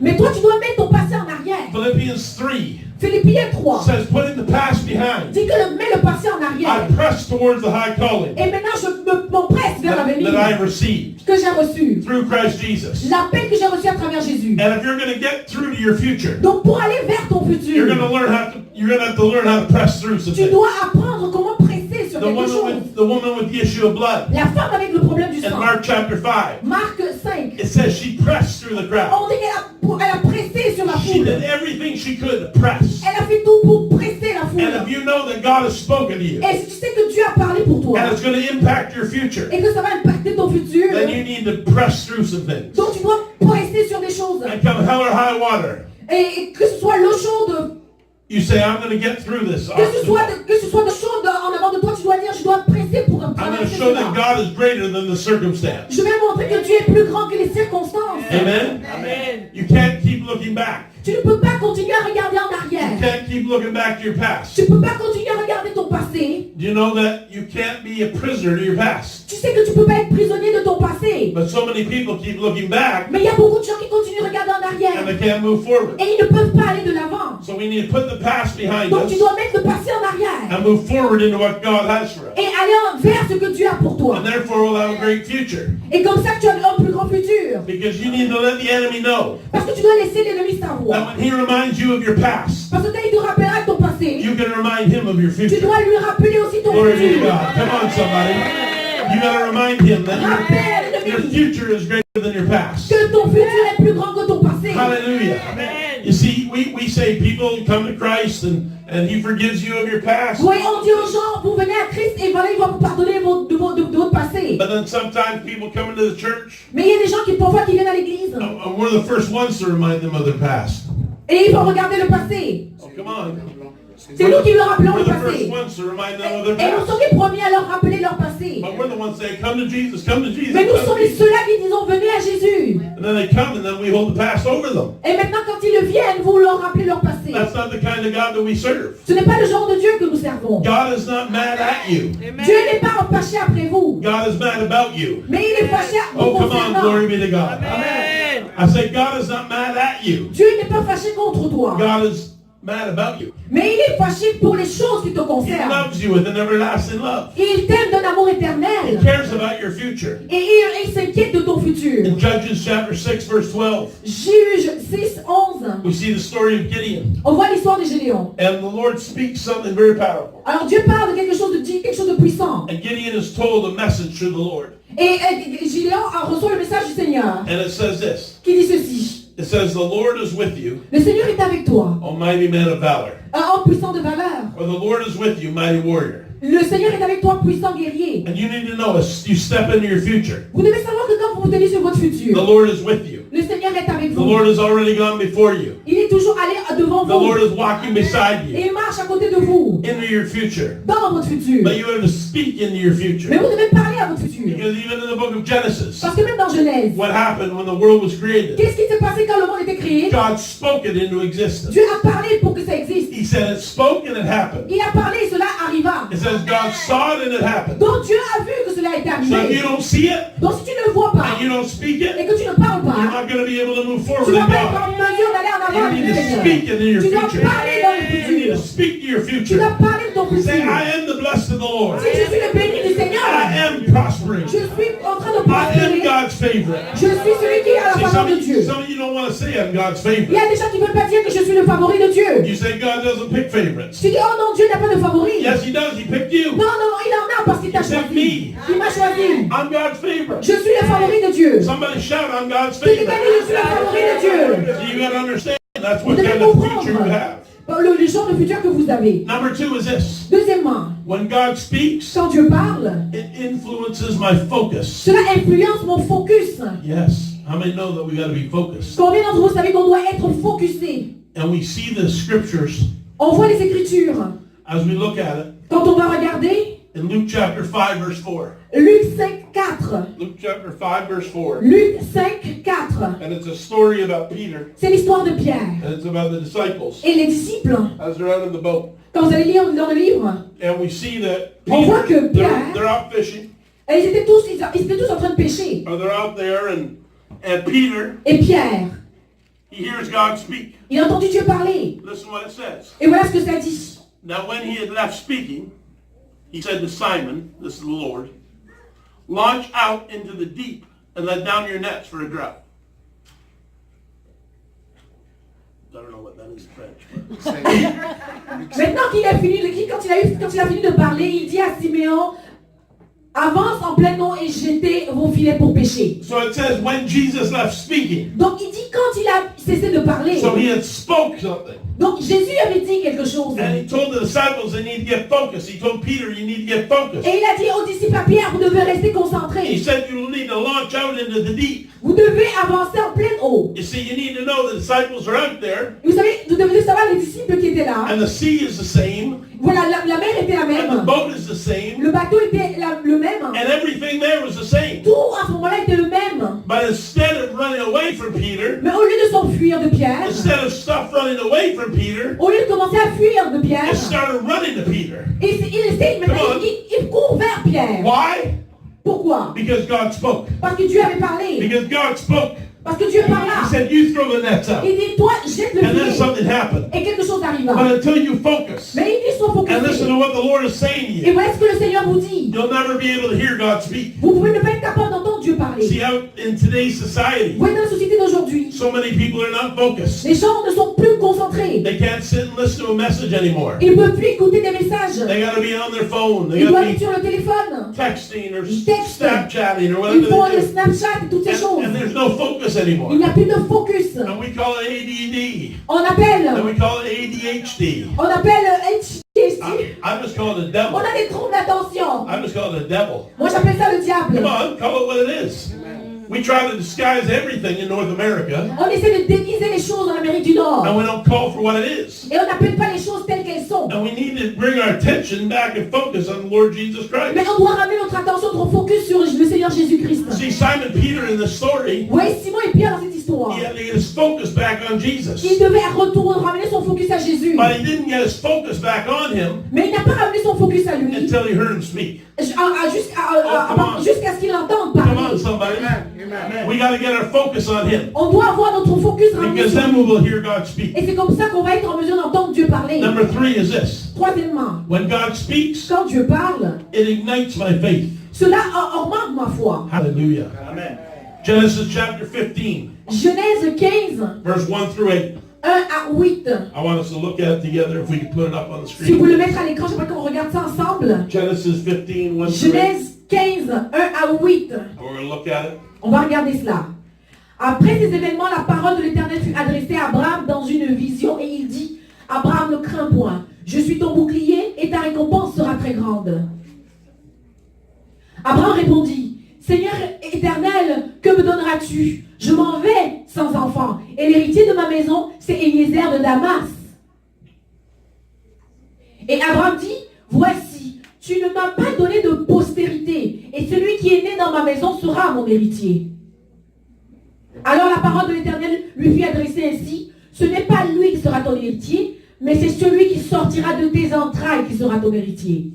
Mais toi, tu dois mettre ton passé en arrière. Philippians 3 Philippiens 3 says, putting the past behind, dit que mets le passé en arrière. I press towards the high calling Et maintenant, je m'empresse vers l'avenir that I received que j'ai reçu. through Christ Jesus. L'appel que j'ai reçu à travers Jésus. And if you're going to get through to your future, Donc, pour aller vers ton futur, you're going to have to learn how to press through some tu things. dois apprendre comment presser sur quelque chose. The woman with the issue of blood. La femme avec le problème du In sang. Mark chapter 5, Marc 5. it says she pressed through the crowd. On dit qu'elle a pressé sur la She foule. did everything she could to press. Elle a fait tout pour presser la And foule. if you know that God has spoken to you, Et si tu sais que Dieu a parlé pour toi, and it's going to impact your future, et que ça va impacter ton futur, then you need to press through some things. donc tu dois presser sur des choses. And come hell or high water, Et que ce soit l'eau chaude, you say, I'm going to get through this. que ce soit de chaude en avant de toi, tu dois dire, je dois presser pour I'm going to traverser show cela. that God is greater than the circumstance. Je vais montrer que Dieu est plus grand que les circonstances. Amen? Amen. You can't keep looking back. Tu ne peux pas continuer à regarder en You arrière. can't keep looking back to your past. Tu ne peux pas continuer à regarder ton passé. Do you know that you can't be a prisoner to your past? Tu sais que tu ne peux pas être prisonnier de ton passé. But so many people keep looking back Mais il y a beaucoup de gens qui continuent de regarder en and arrière. they can't move forward. Et ils ne peuvent pas aller de l'avant. So we need to put the past behind Donc tu us dois mettre le passé en arrière. and move forward into what God has for us. Et aller vers ce que Dieu a pour toi. And therefore we'll have a great future. Et comme ça tu as un plus grand futur. Because you need to let the enemy know Parce que tu dois laisser l'ennemi that savoir. when he reminds you of your past, Parce que quand il te rappellera de ton passé, you can remind him of your tu future. dois lui rappeler aussi ton Glory be to futur. God. Come on, somebody. You got to remind him that Rappelle your l'ennemi future is greater than your past. que ton futur est plus grand que ton passé. Hallelujah. You see, we say people come to Christ and he forgives you of your past. Oui, on dit aux gens, vous venez à Christ et voilà, il va vous pardonner de votre passé. But then sometimes people come into the church Mais il y a des gens qui parfois qui viennent à l'église and we're the first ones to remind them of their past. et ils vont regarder le passé. Oh, come on. C'est nous qui leur rappelons We're le the first passé. ones to remind them of their Et nous past. sommes les premiers à leur rappeler leur passé. But we're the ones saying, come to Jesus, come to Jesus. Mais nous come to sommes les Jesus. ceux-là qui disons venez à Jésus. And then they come and then we hold the past over them. Et maintenant quand ils viennent, vous leur rappelez leur passé. That's not the kind of God that we serve. Ce n'est pas le genre de Dieu que nous servons. God is not mad at you. Dieu n'est pas fâché après vous. God is mad about you. Mais il est fâché à Oh, vous come on, glory concernant. be to God. Amen. I say God is not mad at you. Dieu n'est pas fâché contre toi. God is mad about you. Mais il est fâché pour les choses qui te He concernent. loves you with an everlasting love. Il t'aime d'un amour He éternel. cares about your future. Et il s'inquiète de ton futur. In Judges chapter 6, verse 12, Juge 6, 11. we see the story of Gideon. On voit l'histoire de Gédéon. And the Lord speaks something very powerful. Alors Dieu parle de quelque chose de puissant. And Gideon is told a message through the Lord. Et Gédéon reçoit le message du Seigneur And it says this. qui dit ceci. It says, the Lord is with you, Le Seigneur est avec toi, O mighty man of valor. un homme puissant de valeur. Or the Lord is with you, mighty warrior. Le Seigneur est avec toi, puissant guerrier. And you need to know as you step into your future, Vous devez savoir que quand vous vous tenez sur votre the futur, Lord is with you. le Seigneur est avec The vous. Lord has already gone before you. Il est toujours allé devant The Lord vous. is walking beside Et you il marche à côté de vous, into your future. dans votre futur. But you have to speak into your Mais future. vous devez parler à votre futur. Because even in the book of Genesis, Parce que même dans Genèse, what happened when the world was created? qu'est-ce qui s'est passé quand le monde était créé? God spoke it into existence. Dieu a parlé pour que ça existe. He said it spoke and it happened. Il a parlé et cela arriva. It says God saw it and it happened. Donc Dieu a vu que cela était So if you arrivé. don't see it Donc si tu ne le vois pas and you don't speak et it, que tu ne parles you're pas, not going to be able to move tu forward ne vas in pas être God. en mesure d'aller en avant You avec need le to Seigneur. speak into your Tu dois future. parler dans le You need to futur. speak to your Tu future. dois parler de ton futur. Say, I am the blessed of the Lord. Si je suis le béni du Seigneur, I am prospering. je suis en train de I am prospérer. God's favorite. Je suis celui qui a la See, faveur de Dieu. some of you don't want to say I'm God's Il y favorite. a des gens qui ne veulent pas dire que je suis le favori de Dieu. You say God doesn't pick favorites. Tu dis, oh non, Dieu n'a pas de favori. Yes, He does. He picked you. Non, non, il en a parce qu'il t'a He picked choisi. me. Il m'a choisi. I'm God's favorite. Je suis le favori de Dieu. Somebody shout, I'm God's Tu dis, favorite. je suis le favori de Dieu. You got to understand that's Vous what devez kind of comprendre future you have. le genre de futur que vous avez. Number two is this. Deuxièmement, When God speaks, quand Dieu parle, it influences my focus. cela influence mon focus. Yes. How many know that we got to be focused? Combien d'entre vous savez qu'on doit être focusé? And we see the scriptures On voit les Écritures. as we look at it Quand on va regarder, in Luke chapter 5 verse 4. Luc 5, 4. Luke chapter 5 verse 4. Luc 5, 4. And it's a story about Peter C'est l'histoire de Pierre and it's about the disciples et les disciples. as they're out in the boat. Quand vous allez lire dans le livre, And we see that on voit que they're Pierre, out fishing ils étaient tous en train de pêcher. or they're out there and Peter, Et Pierre, He hears God speak. Il a entendu Dieu parler. Listen what it says. Et voilà ce que ça dit. Now when he had left speaking, he said to Simon, this is the Lord, launch out into the deep and let down your nets for a drought. I don't know what that is in French. Maintenant qu'il a fini, quand il a fini de parler, il dit à Siméon, avance en plein eau et jetez vos filets pour pêcher. So it says when Jesus left speaking. Donc il dit quand il a cessé de parler. So he had spoke something. Donc Jésus avait dit quelque chose. And he told the disciples they need to get focused. He told Peter you need to get focused. Et il a dit aux disciples à Pierre, vous devez rester He concentrés. said you need to launch out into the deep. Vous devez avancer en pleine eau. You see, you need to know the disciples are out there. Vous savez, vous devez savoir les disciples qui étaient là. And the sea is the same. Voilà, la mer était la And the même. boat is the same. Le bateau était le même. And everything there was the same. Tout à ce moment-là était le même. But instead of running away from Peter, Mais au lieu de s'enfuir de Pierre, instead of stuff running away from Peter, au lieu de commencer à fuir de Pierre, it started running to Peter. il court vers Pierre. Why? Pourquoi? Because God spoke. Parce que Dieu avait parlé. Because God spoke. Parce que Dieu He parla. said, you throw the nets out. Il dit, toi, jette le And then filet. something happened. Et quelque chose arriva. But until you focus Mais il dit, sois and listen focusé. to what the Lord is saying to Et you, voilà ce que le Seigneur vous dit. you'll never be able to hear God speak. Vous pouvez ne pas être capable d'entendre Dieu parler. See, out in today's society, Vous voyez dans la société d'aujourd'hui, so many people are not focused. les gens ne sont plus concentrés. They can't sit and listen to a message anymore. Ils ne peuvent plus écouter des messages. They got to be on their phone. They Ils got doivent to être be sur le téléphone. texting or Texte. Snapchatting or Ils whatever font they le do. Snapchat et toutes ces choses. And there's no focus anymore. Il n'y a plus de focus. And we call it ADD. On And appelle we call it ADHD. HDC. I just call it the On devil. a des troubles d'attention. I just call it the devil. Moi j'appelle ça le diable. Come on, call it what it is. We try to disguise everything in North America, On essaie de déguiser les choses en Amérique du Nord. and we don't call for what it is. Et on n'appelle pas les choses telles qu'elles sont. And we need to bring our attention back and focus on the Lord Jesus Mais Christ. on doit ramener notre attention, notre focus sur le Seigneur Jésus-Christ. See, Simon Peter in the story, Vous voyez Simon et Pierre dans cette histoire. he had to get his focus back on Jesus. Il devait ramener son focus à Jésus. But he didn't get his focus back on him Mais il n'a pas ramené son focus à lui. until he heard him speak. Jusqu'à ce qu'il entende Come on, parler. somebody. We got to get our focus on him. On doit avoir notre focus ramené Because sur then lui. we will hear God speak. Et c'est comme ça qu'on va être en mesure d'entendre Dieu parler. Number 3 is this. Troisièmement, When God speaks, quand Dieu parle, it ignites my faith. cela augmente ma foi. Hallelujah. Amen. Genesis chapter 15, Genèse 15, verse 1 through 8. 1 à 8. I want us to look at it together if we can put it up on the Si vous pouvez le screen. mettre à l'écran, j'aimerais qu'on regarde ça ensemble. Genesis 15, 1 through 8. Genèse 15, 1 à 8. We're going to look at it. On va regarder cela. Après ces événements, la parole de l'Éternel fut adressée à Abraham dans une vision et il dit, Abraham, ne crains point, je suis ton bouclier et ta récompense sera très grande. Abraham répondit, Seigneur éternel, que me donneras-tu? Je m'en vais sans enfant et l'héritier de ma maison, c'est Eliezer de Damas. Et Abraham dit, voici, tu ne m'as pas donné de postérité et celui qui est né dans ma maison sera mon héritier. Alors la parole de l'Éternel lui fut adressée ainsi, ce n'est pas lui qui sera ton héritier, mais c'est celui qui sortira de tes entrailles qui sera ton héritier.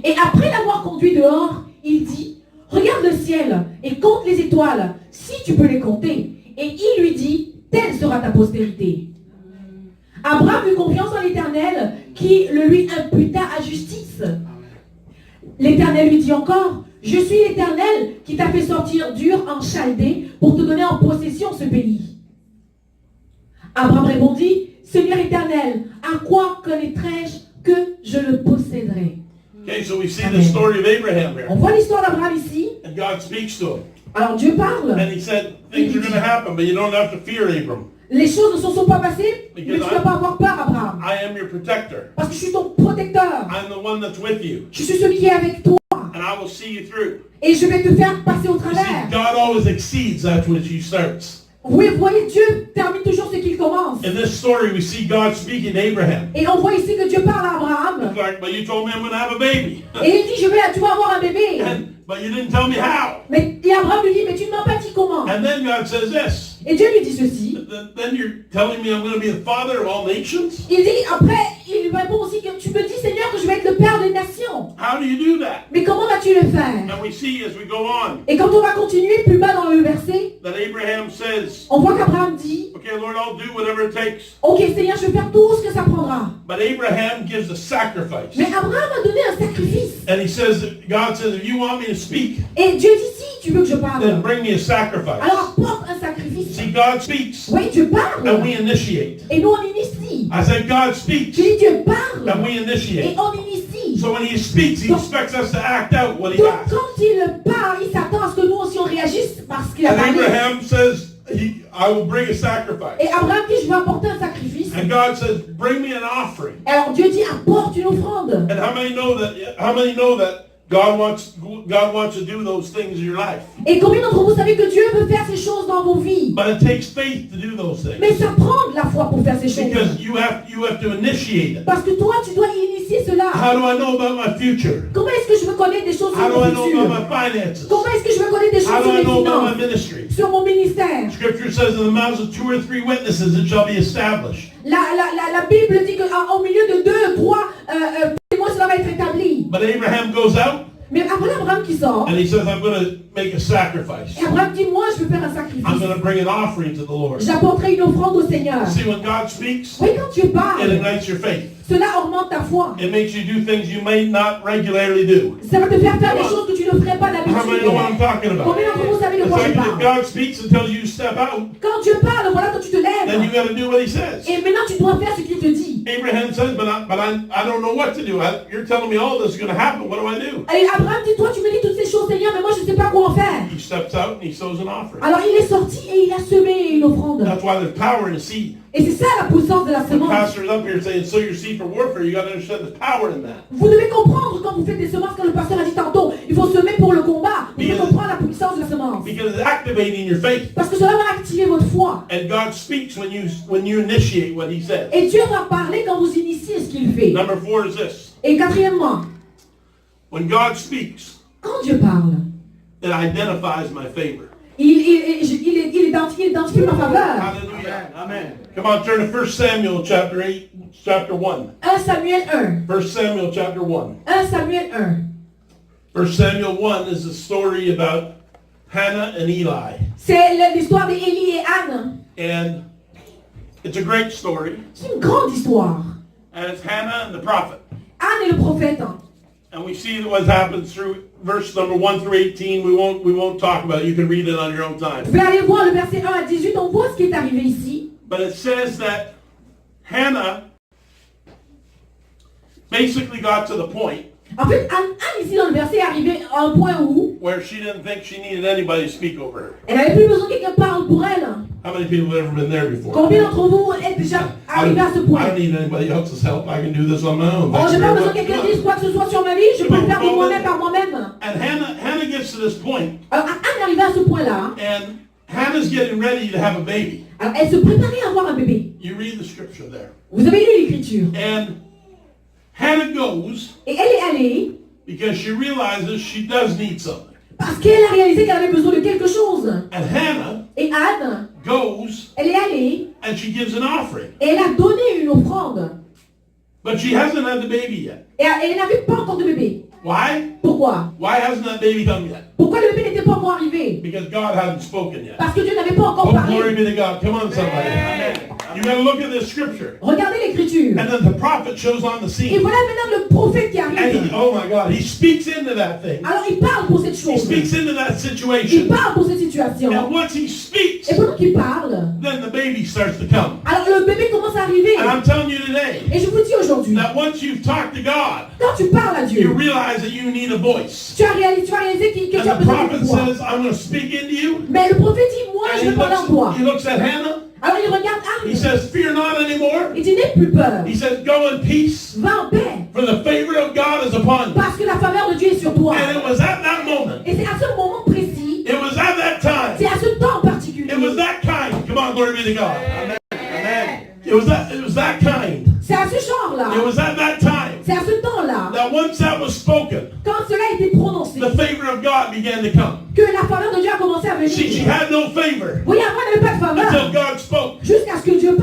Et après l'avoir conduit dehors, il dit, regarde le ciel et compte les étoiles, si tu peux les compter. Et il lui dit, telle sera ta postérité. Abraham eut confiance en l'Éternel qui le lui imputa à justice. L'Éternel lui dit encore, je suis l'Éternel qui t'a fait sortir d'Ur en Chaldée pour te donner en possession ce pays. Abraham répondit, Seigneur éternel, à quoi connaîtrai-je que je le posséderai? Okay, so we see the story of Abraham On here. voit l'histoire d'Abraham ici. And God speaks to him. Alors Dieu parle. And he said, things are going to happen, but you don't have to fear, Abram. Les choses ne se sont pas passées, mais tu ne dois pas avoir peur, Abraham. I am your protector. Parce que je suis ton protecteur. I'm the one that's with you. Je suis celui qui est avec toi. And I will see you through. Et je vais te faire passer au You see, travers. God always exceeds that which he starts. Oui, vous voyez, Dieu termine toujours ce qu'il commence. In this story, we see God speaking to Abraham. Et on voit ici que Dieu parle à Abraham. It's like, but you told me I'm going to have a baby. Et il dit, tu vas avoir un bébé. But you didn't tell me how. Et Abraham lui dit, mais tu ne m'as pas dit comment. And then God says this. Et Dieu lui dit ceci. Then you're telling me I'm going to be the father of all nations? Il dit, après, il lui répond aussi que tu me dis, Seigneur, que je vais être le père des nations. How do you do that? Mais comment vas-tu le faire? And we see as we go on Et quand on va continuer plus bas dans le verset, that Abraham says, on voit qu'Abraham dit, okay, Lord, I'll do whatever it takes. ok Seigneur, je vais faire tout ce que ça prendra. But Abraham gives a sacrifice. Mais Abraham a donné un sacrifice. And he says, God says, if you want me to speak, Et Dieu dit, si tu veux que je then parle, bring me a sacrifice. alors apporte un sacrifice. See, God speaks Oui, Dieu parle. and we initiate. Et nous on initie. I said, God speaks Tu dis Dieu parle. and we Et initiate. on initie. So when he speaks, he expects us to act out what he Donc asks. quand il parle, il s'attend à ce que nous aussi on réagisse parce qu'il a And parlé. Abraham says, I will bring a sacrifice. Et Abraham dit, je vais apporter un sacrifice. And God says, bring me an offering. Alors Dieu dit, apporte une offrande. And how many know that God wants to do those things in your life? Et combien d'entre vous savez que Dieu veut faire ces choses dans vos vies? But it takes faith to do those things. Mais ça prend de la foi pour faire ces choses. Because you have to initiate it. Parce que toi, tu dois initier cela. How do I know about my future? Comment est-ce que je veux connaître des choses How sur do I mon know futur? about my finances? Comment est-ce que je veux connaître des How choses do sur I mes know about my finances? ministry? Sur mon ministère. Scripture says in the mouths of 2 or 3 witnesses it shall be established. La Bible dit qu'au milieu de 2, 3 témoins, cela va être établi. But Abraham goes out Mais après Abraham qui sort, and he says, I'm going to make a sacrifice. et Abraham dit, moi je veux faire un I'm sacrifice. going to bring an offering to the Lord. J'apporterai une offrande au Seigneur. See, when God speaks, Oui, quand Dieu it parle, ignites your faith. cela augmente ta foi. It makes you do things you may not regularly do. Ça va te faire faire des choses que tu ne ferais pas How many know what I'm d'habitude. talking about? Combien d'entre vous savez de It's quoi je like if parle? God speaks and tells you to step out, Quand Dieu parle, voilà quand tu te then you lèves. got to do what he says. Et maintenant tu dois faire ce qu'il te dit. Abraham says, but I don't know what to do. You're telling me all this is going to happen. What do I do? Et Abraham dit, toi tu me dis toutes ces choses Seigneur, mais moi je ne sais pas quoi en faire. He steps out and he sows an offering. Alors il est sorti et il a semé une offrande. That's why there's power in the seed. Et c'est ça la puissance de la The semence. pastor's up here saying, sow your seed for warfare. You got to understand the power in that. Vous devez comprendre quand vous faites des semences, quand le pasteur a dit tantôt, il faut semer pour le combat. Vous devez comprendre la puissance de la semence. Because it's activating your faith. Parce que cela va activer votre foi. And God speaks when you initiate what he says. Et Dieu va parler quand vous initiez ce qu'il fait. Number 4 is this. Et quatrièmement, When God speaks, quand Dieu parle, it identifies my favor. il identifie ma faveur. Hallelujah. Amen. Come on, turn to 1 Samuel chapter 1. 1 Samuel 1. 1 Samuel chapter 1. 1 Samuel 1. 1 Samuel 1 is a story about Hannah and Eli. C'est l'histoire d'Élie et Anne. And it's a great story. C'est une grande histoire. And it's Hannah and the prophet. Anne et le prophète. And we see what happens through verse number 1 through 18. We won't talk about it. You can read it on your own time. Vous pouvez aller voir le verset 1 à 18. On voit ce qui est arrivé ici. But it says that Hannah basically got to the point En fait, Anne ici dans le verset est arrivée à un point où where she didn't think she needed anybody to speak over her. elle n'avait plus besoin que quelqu'un parle pour elle. How many people have ever been there before? Combien d'entre vous êtes déjà arrivés à ce I point? don't need anybody else's help. I can do this on my own. Oh, Thank j'ai you pas very besoin que much. quelqu'un dise quoi que ce soit sur ma vie, je peux le faire de moi-même par moi-même. And Hannah gets to this point, Alors Anne est arrivée à ce point-là. and Hannah's getting ready to have a baby. Alors elle se préparait à avoir un bébé. You read the scripture there. Vous avez lu l'écriture. And Hannah goes Et elle est allée because she realizes she does need something. parce qu'elle a réalisé qu'elle avait besoin de quelque chose. And Hannah Et Anne, goes elle est allée and she gives an offering. et elle a donné une offrande. But she hasn't had the baby yet. Et elle n'avait pas encore de bébé. Why? Pourquoi? Why hasn't that baby come yet? Pourquoi le bébé n'était pas encore arrivé? Because God hasn't spoken yet. Parce que Dieu n'avait pas encore Oh, glory parlé. be to God. Come on, somebody. You got to look at this scripture. Regardez l'écriture. And then the prophet shows on the Et scene. voilà maintenant le prophète qui And arrive. oh my God, he speaks into that thing. Alors il parle pour cette He chose. speaks into that Il situation. parle pour cette situation. And once he speaks, Et pendant qu'il parle, then the baby starts to come. alors le bébé commence à arriver. And I'm telling you today Et je vous dis aujourd'hui, that once you've talked to God, quand tu parles à you Dieu, realize that you need a voice. tu as réalisé que tu as And the besoin prophet de voix. says, I'm going to speak into you. Mais le prophète dit, moi And je vais parler en toi. he looks at Hannah. Alors il regarde He Anne. says, fear not anymore. Il dit, n'aie plus peur. He says, go in peace, Va en paix. for the favor of God is upon you. Parce que la faveur de Dieu est sur toi. And it was at that moment, Et c'est à ce moment précis, it was at that c'est time, à ce temps particulier. it was that kind. Come on, glory be to God. Amen. It was that kind. C'est à ce genre-là, It was at that time c'est à ce temps-là, that once that was spoken, quand cela a été prononcé, the favor of God began to come. que la faveur de Dieu a commencé à See, she venir. had no favor Oui, avant, elle n'avait pas de until faveur. God spoke. Jusqu'à ce que Dieu